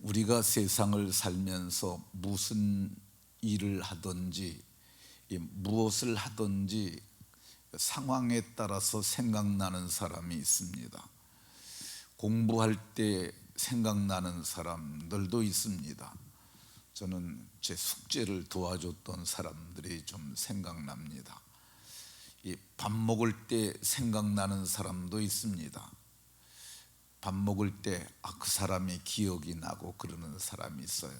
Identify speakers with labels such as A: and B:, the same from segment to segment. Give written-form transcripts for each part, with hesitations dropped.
A: 우리가 세상을 살면서 무슨 일을 하든지 무엇을 하든지 상황에 따라서 생각나는 사람이 있습니다. 공부할 때 생각나는 사람들도 있습니다. 저는 제 숙제를 도와줬던 사람들이 좀 생각납니다. 밥 먹을 때 생각나는 사람도 있습니다. 밥 먹을 때 그 사람이 기억이 나고 그러는 사람이 있어요.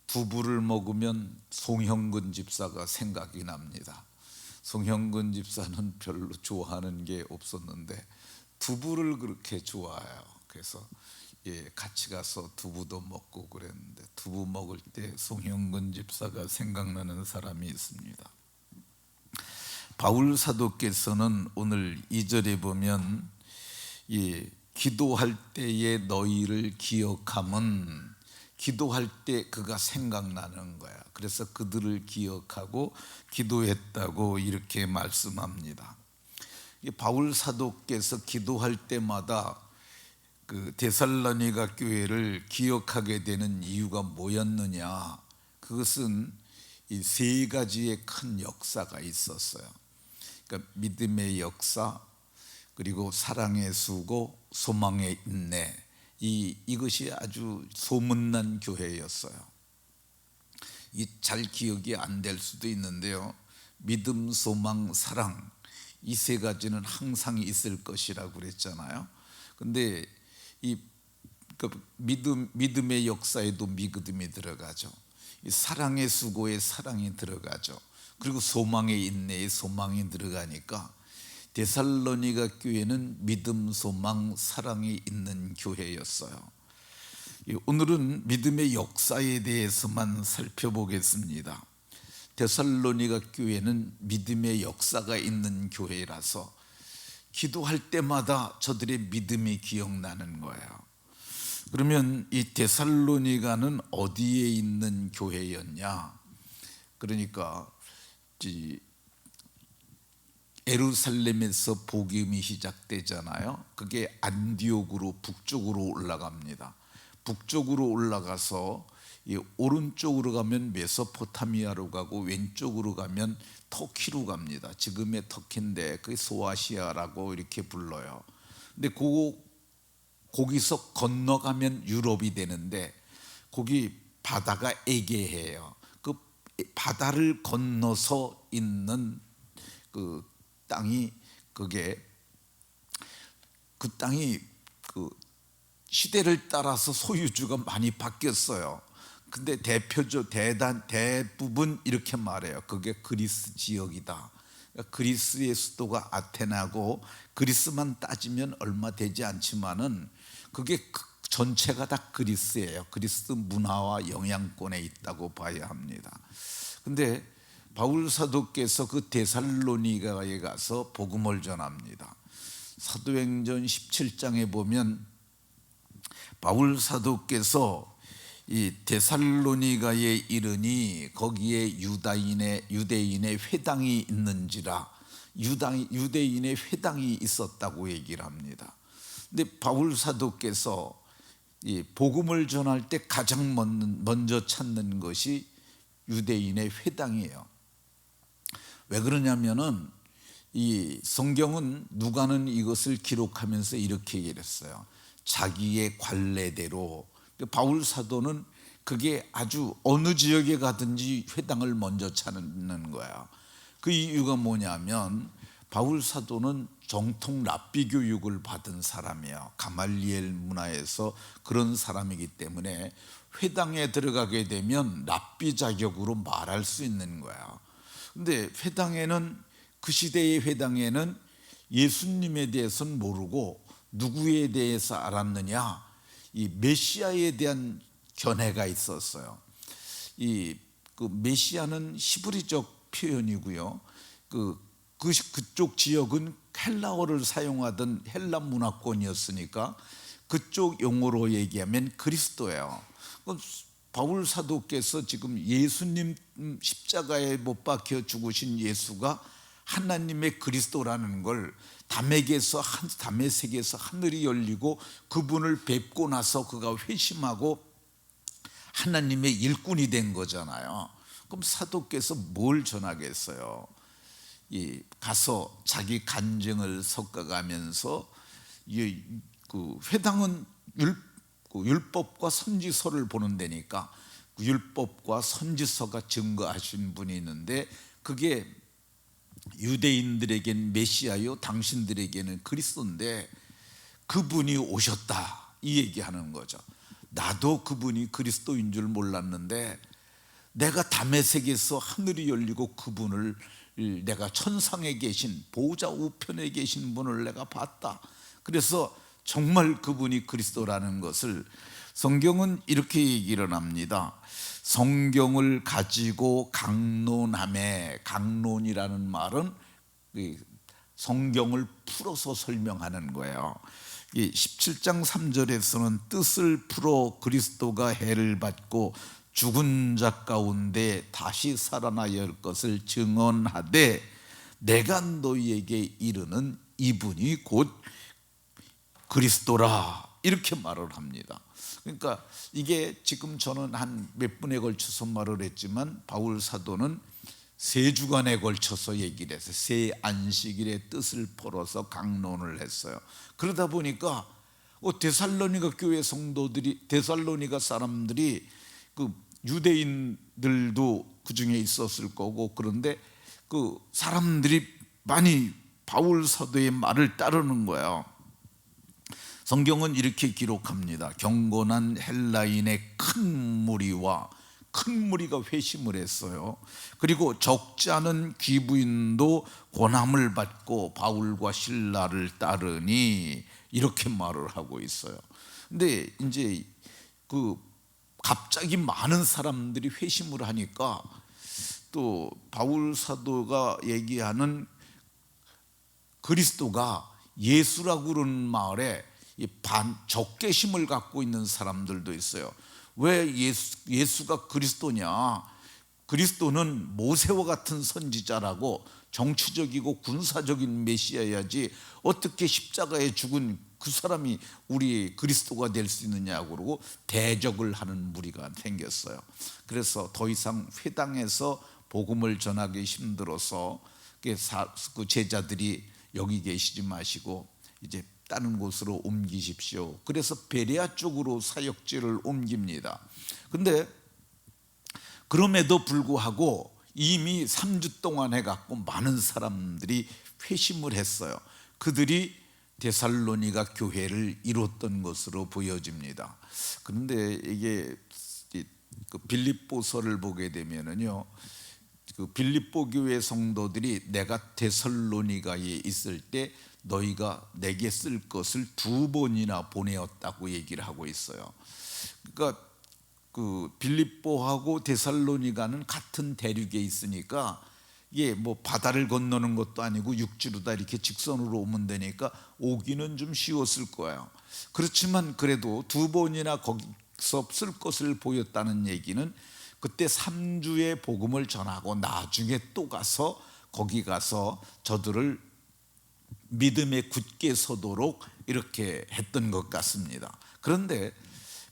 A: 두부를 먹으면 송형근 집사가 생각이 납니다. 송형근 집사는 별로 좋아하는 게 없었는데 두부를 그렇게 좋아해요. 그래서 같이 가서 두부도 먹고 그랬는데 두부 먹을 때 송형근 집사가 생각나는 사람이 있습니다. 바울 사도께서는 오늘 2절에 보면 기도할 때에 너희를 기억함은, 기도할 때 그가 생각나는 거야. 그래서 그들을 기억하고 기도했다고 이렇게 말씀합니다. 바울 사도께서 기도할 때마다 그 데살로니가 교회를 기억하게 되는 이유가 뭐였느냐? 그것은 이 세 가지의 큰 역사가 있었어요. 그러니까 믿음의 역사, 그리고 사랑의 수고, 소망의 인내, 이것이 아주 소문난 교회였어요. 잘 기억이 안 될 수도 있는데요, 믿음, 소망, 사랑, 이 세 가지는 항상 있을 것이라고 그랬잖아요. 근데 믿음의 역사에도 믿음이 들어가죠. 사랑의 수고에 사랑이 들어가죠. 그리고 소망의 인내에 소망이 들어가니까 데살로니가 교회는 믿음, 소망, 사랑이 있는 교회였어요. 오늘은 믿음의 역사에 대해서만 살펴보겠습니다. 데살로니가 교회는 믿음의 역사가 있는 교회라서 기도할 때마다 저들의 믿음이 기억나는 거예요. 그러면 이 데살로니가는 어디에 있는 교회였냐? 그러니까 예루살렘에서 복음이 시작되잖아요. 그게 안디옥으로 북쪽으로 올라갑니다. 북쪽으로 올라가서 오른쪽으로 가면 메소포타미아로 가고 왼쪽으로 가면 터키로 갑니다. 지금의 터키인데 그게 소아시아라고 이렇게 불러요. 근데 거기서 건너가면 유럽이 되는데 거기 바다가 에게해요. 그 바다를 건너서 있는 그 땅이 그 땅이 시대를 따라서 소유주가 많이 바뀌었어요. 근데 대부분 이렇게 말해요. 그게 그리스 지역이다. 그러니까 그리스의 수도가 아테나고, 그리스만 따지면 얼마 되지 않지만은 그게 전체가 다 그리스예요. 그리스 문화와 영향권에 있다고 봐야 합니다. 근데 바울 사도께서 그 데살로니가에 가서 복음을 전합니다. 사도행전 17장에 보면 바울 사도께서 이 데살로니가에 이르니 거기에 유대인의 회당이 있는지라, 유대인의 회당이 있었다고 얘기를 합니다. 근데 바울 사도께서 이 복음을 전할 때 가장 먼저 찾는 것이 유대인의 회당이에요. 왜 그러냐면은 이 성경은 누가는 이것을 기록하면서 이렇게 얘기했어요. 자기의 관례대로. 바울 사도는 그게 아주 어느 지역에 가든지 회당을 먼저 찾는 거야. 그 이유가 뭐냐면 바울 사도는 정통 랍비 교육을 받은 사람이에요. 가말리엘 문화에서 그런 사람이기 때문에 회당에 들어가게 되면 랍비 자격으로 말할 수 있는 거야. 근데 그 시대의 회당에는 예수님에 대해서는 모르고 누구에 대해서 알았느냐? 이 메시아에 대한 견해가 있었어요. 그 메시아는 히브리적 표현이고요. 그쪽 지역은 헬라어를 사용하던 헬라 문화권이었으니까 그쪽 용어로 얘기하면 그리스도예요. 바울 사도께서 지금 예수님 십자가에 못 박혀 죽으신 예수가 하나님의 그리스도라는 걸 담의 세계에서 하늘이 열리고 그분을 뵙고 나서 그가 회심하고 하나님의 일꾼이 된 거잖아요. 그럼 사도께서 뭘 전하겠어요? 가서 자기 간증을 섞어가면서 그 회당은 율법과 선지서를 보는 데니까 그 율법과 선지서가 증거하신 분이 있는데 그게 유대인들에겐 메시아요 당신들에게는 그리스도인데 그분이 오셨다 이 얘기하는 거죠. 나도 그분이 그리스도인 줄 몰랐는데 내가 담의 세계에서 하늘이 열리고 그분을 내가 천상에 계신 보호자 우편에 계신 분을 내가 봤다. 그래서 정말 그분이 그리스도라는 것을 성경은 이렇게 얘기를 합니다. 성경을 가지고 강론함에, 강론이라는 말은 성경을 풀어서 설명하는 거예요. 17장 3절에서는 뜻을 풀어 그리스도가 해를 받고 죽은 자 가운데 다시 살아나야 할 것을 증언하되 내가 너희에게 이르는 이분이 곧 그리스도라 이렇게 말을 합니다. 그러니까 이게 지금 저는 한 몇 분에 걸쳐서 말을 했지만 바울 사도는 3주간에 걸쳐서 얘기를 했어요. 세 안식일의 뜻을 풀어서 강론을 했어요. 그러다 보니까 데살로니가 교회 성도들이, 데살로니가 사람들이 그 유대인들도 그 중에 있었을 거고, 그런데 그 사람들이 많이 바울 사도의 말을 따르는 거예요. 성경은 이렇게 기록합니다. 경건한 헬라인의 큰 무리가 회심을 했어요. 그리고 적지 않은 귀부인도 고난을 받고 바울과 실라를 따르니 이렇게 말을 하고 있어요. 근데 이제 그 갑자기 많은 사람들이 회심을 하니까 또 바울 사도가 얘기하는 그리스도가 예수라고 그러는 말에 적개심을 갖고 있는 사람들도 있어요. 왜 예수가 그리스도냐? 그리스도는 모세와 같은 선지자라고 정치적이고 군사적인 메시아야지 어떻게 십자가에 죽은 그 사람이 우리 그리스도가 될 수 있느냐고 그러고 대적을 하는 무리가 생겼어요. 그래서 더 이상 회당에서 복음을 전하기 힘들어서 그 제자들이 여기 계시지 마시고 이제 다른 곳으로 옮기십시오. 그래서 베레아 쪽으로 사역지를 옮깁니다. 근데 그럼에도 불구하고 이미 3주 동안 해갖고 많은 사람들이 회심을 했어요. 그들이 데살로니가 교회를 이뤘던 것으로 보여집니다. 그런데 이게 그 빌립보서를 보게 되면은요, 그 빌립보 교회 성도들이 내가 데살로니가에 있을 때 너희가 내게 쓸 것을 2번이나 보내었다고 얘기를 하고 있어요. 그러니까 그 빌립보하고 데살로니가는 같은 대륙에 있으니까 이게 뭐 바다를 건너는 것도 아니고 육지로 다 이렇게 직선으로 오면 되니까 오기는 좀 쉬웠을 거예요. 그렇지만 그래도 2번이나 거기서 쓸 것을 보였다는 얘기는 그때 3주의 복음을 전하고 나중에 또 가서 거기 가서 저들을 믿음에 굳게 서도록 이렇게 했던 것 같습니다. 그런데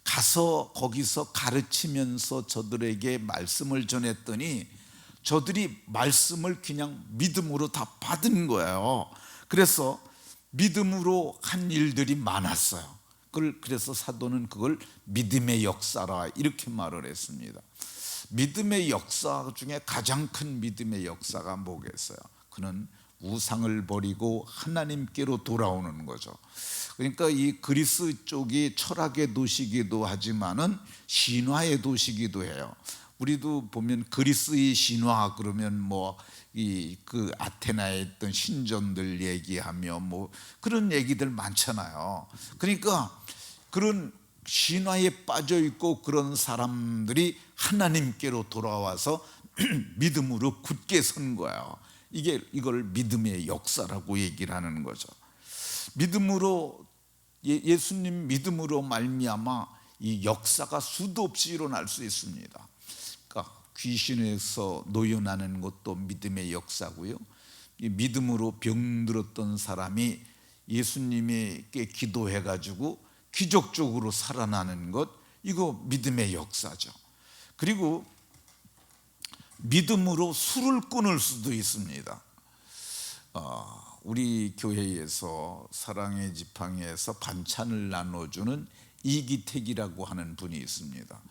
A: 가서 거기서 가르치면서 저들에게 말씀을 전했더니 저들이 말씀을 그냥 믿음으로 다 받은 거예요. 그래서 믿음으로 한 일들이 많았어요. 그래서 사도는 그걸 믿음의 역사라 이렇게 말을 했습니다. 믿음의 역사 중에 가장 큰 믿음의 역사가 뭐겠어요? 그는 우상을 버리고 하나님께로 돌아오는 거죠. 그러니까 이 그리스 쪽이 철학의 도시기도 하지만은 신화의 도시기도 해요. 우리도 보면 그리스의 신화 그러면 뭐 그 아테나에 있던 신전들 얘기하며 뭐 그런 얘기들 많잖아요. 그러니까 그런 신화에 빠져 있고 그런 사람들이 하나님께로 돌아와서 믿음으로 굳게 선 거예요. 이걸 믿음의 역사라고 얘기를 하는 거죠. 믿음으로 예수님 믿음으로 말미암아 이 역사가 수도 없이 일어날 수 있습니다. 그러니까 귀신에서 노여나는 것도 믿음의 역사고요. 이 믿음으로 병들었던 사람이 예수님에게 기도해 가지고 기적적으로 살아나는 것, 이거 믿음의 역사죠. 그리고 믿음으로 술을 끊을 수도 있습니다. 우리 교회에서 사랑의 지팡이에서 반찬을 나눠주는 이기택이라고 하는 분이 있습니다.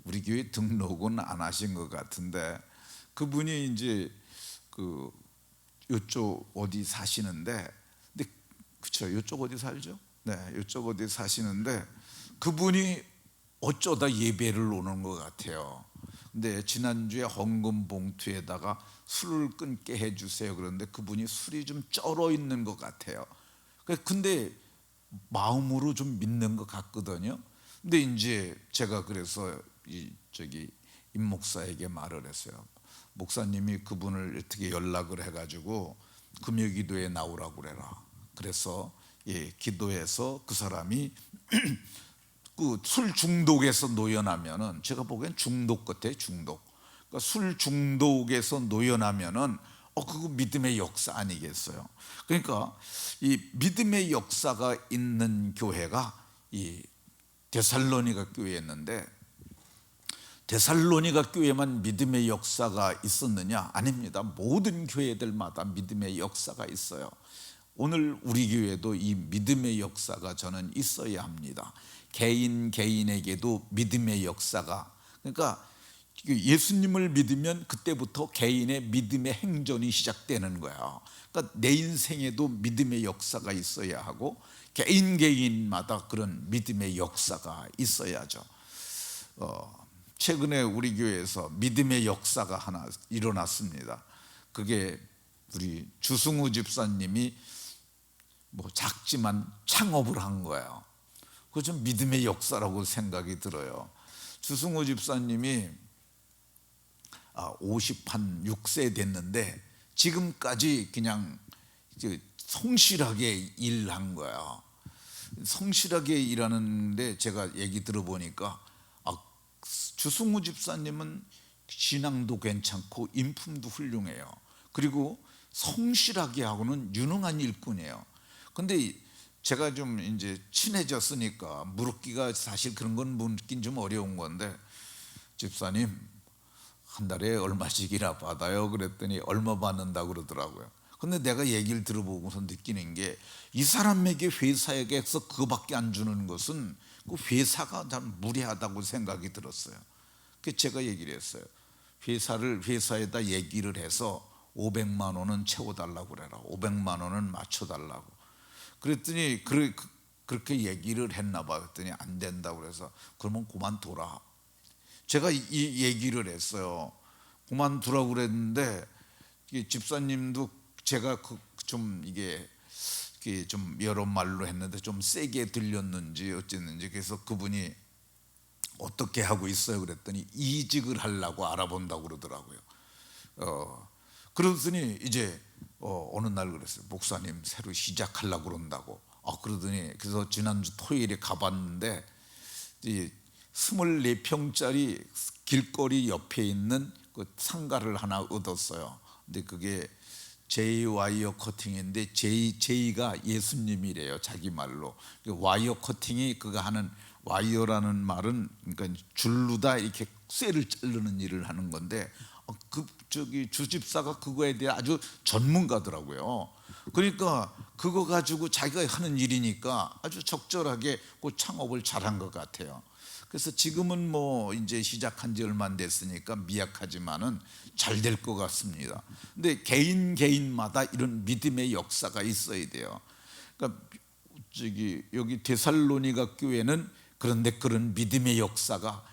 A: 우리 교회 등록은 안 하신 것 같은데, 그분이 이제 이쪽 어디 사시는데, 근데 그쵸, 이쪽 어디 살죠? 네, 이쪽 어디 사시는데 그분이 어쩌다 예배를 오는 것 같아요. 근데 지난주에 헌금 봉투에다가 술을 끊게 해주세요. 그런데 그분이 술이 좀 쩔어 있는 것 같아요. 근데 마음으로 좀 믿는 것 같거든요. 근데 이제 제가 그래서 임 목사에게 말을 했어요. 목사님이 그분을 어떻게 연락을 해가지고 금요기도에 나오라고 그래라. 그래서 기도해서 그 사람이 그 술 중독에서 노연하면은, 제가 보기엔 중독 같아요. 중독. 그러니까 술 중독에서 노연하면은 그거 믿음의 역사 아니겠어요? 그러니까 이 믿음의 역사가 있는 교회가 이 데살로니가 교회였는데, 데살로니가 교회만 믿음의 역사가 있었느냐? 아닙니다. 모든 교회들마다 믿음의 역사가 있어요. 오늘 우리 교회도 이 믿음의 역사가 저는 있어야 합니다. 개인에게도 믿음의 역사가, 그러니까 예수님을 믿으면 그때부터 개인의 믿음의 행전이 시작되는 거예요. 그러니까 내 인생에도 믿음의 역사가 있어야 하고 개인마다 그런 믿음의 역사가 있어야죠. 최근에 우리 교회에서 믿음의 역사가 하나 일어났습니다. 그게 우리 주승우 집사님이 작지만 창업을 한 거예요. 그거 좀 믿음의 역사라고 생각이 들어요. 주승우 집사님이 56세 됐는데 지금까지 그냥 성실하게 일한 거예요. 성실하게 일하는데 제가 얘기 들어보니까 주승우 집사님은 신앙도 괜찮고 인품도 훌륭해요. 그리고 성실하게 하고는 유능한 일꾼이에요. 근데 제가 좀 이제 친해졌으니까 물었기가, 사실 그런 건 묻긴 좀 어려운 건데, 집사님 한 달에 얼마씩이나 받아요? 그랬더니 얼마 받는다고 그러더라고요. 근데 내가 얘기를 들어보고서 느끼는 게, 이 사람에게 회사에게서 그거밖에 안 주는 것은 그 회사가 참 무례하다고 생각이 들었어요. 그래서 제가 얘기를 했어요. 회사에다 얘기를 해서 500만 원은 채워달라고 그래라. 500만 원은 맞춰달라고. 그랬더니 그렇게 얘기를 했나 봐. 그랬더니 안 된다고 그래서, 그러면 그만둬라. 제가 이 얘기를 했어요. 그만두라고 그랬는데, 집사님도 제가 이게 좀 여러 말로 했는데 좀 세게 들렸는지 어쨌는지, 그래서 그분이 어떻게 하고 있어요? 그랬더니 이직을 하려고 알아본다고 그러더라고요. 그러더니 이제 어느 날 그랬어요. 목사님 새로 시작하려고 그런다고. 그러더니, 그래서 지난주 토요일에 가봤는데 24평짜리 길거리 옆에 있는 그 상가를 하나 얻었어요. 근데 그게 제이 와이어 커팅인데, 제이가 예수님이래요, 자기 말로. 와이어 커팅이, 그가 하는 와이어라는 말은 그러니까 줄로다 이렇게 쇠를 자르는 일을 하는 건데, 주집사가 그거에 대해 아주 전문가더라고요. 그러니까 그거 가지고 자기가 하는 일이니까 아주 적절하게 그 창업을 잘한 것 같아요. 그래서 지금은 이제 시작한 지 얼마 안 됐으니까 미약하지만은 잘 될 것 같습니다. 근데 개인마다 이런 믿음의 역사가 있어야 돼요. 그러니까 여기 데살로니가 교회는 그런데 그런 믿음의 역사가,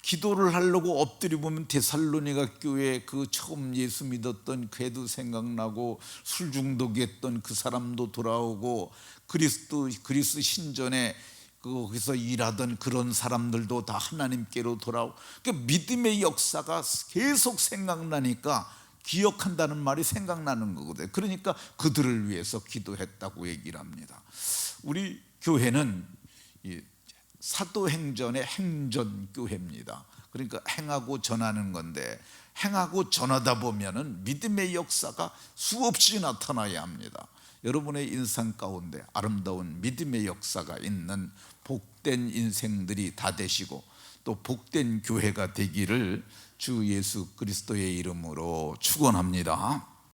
A: 기도를 하려고 엎드려 보면 데살로니가 교회 처음 예수 믿었던 걔도 생각나고, 술 중독이었던 그 사람도 돌아오고, 그리스 신전에 거기서 일하던 그런 사람들도 다 하나님께로 돌아오고, 그러니까 믿음의 역사가 계속 생각나니까 기억한다는 말이 생각나는 거거든요. 그러니까 그들을 위해서 기도했다고 얘기를 합니다. 우리 교회는 사도행전의 행전교회입니다. 그러니까 행하고 전하는 건데, 행하고 전하다 보면은 믿음의 역사가 수없이 나타나야 합니다. 여러분의 인생 가운데 아름다운 믿음의 역사가 있는 복된 인생들이 다 되시고 또 복된 교회가 되기를 주 예수 그리스도의 이름으로 축원합니다.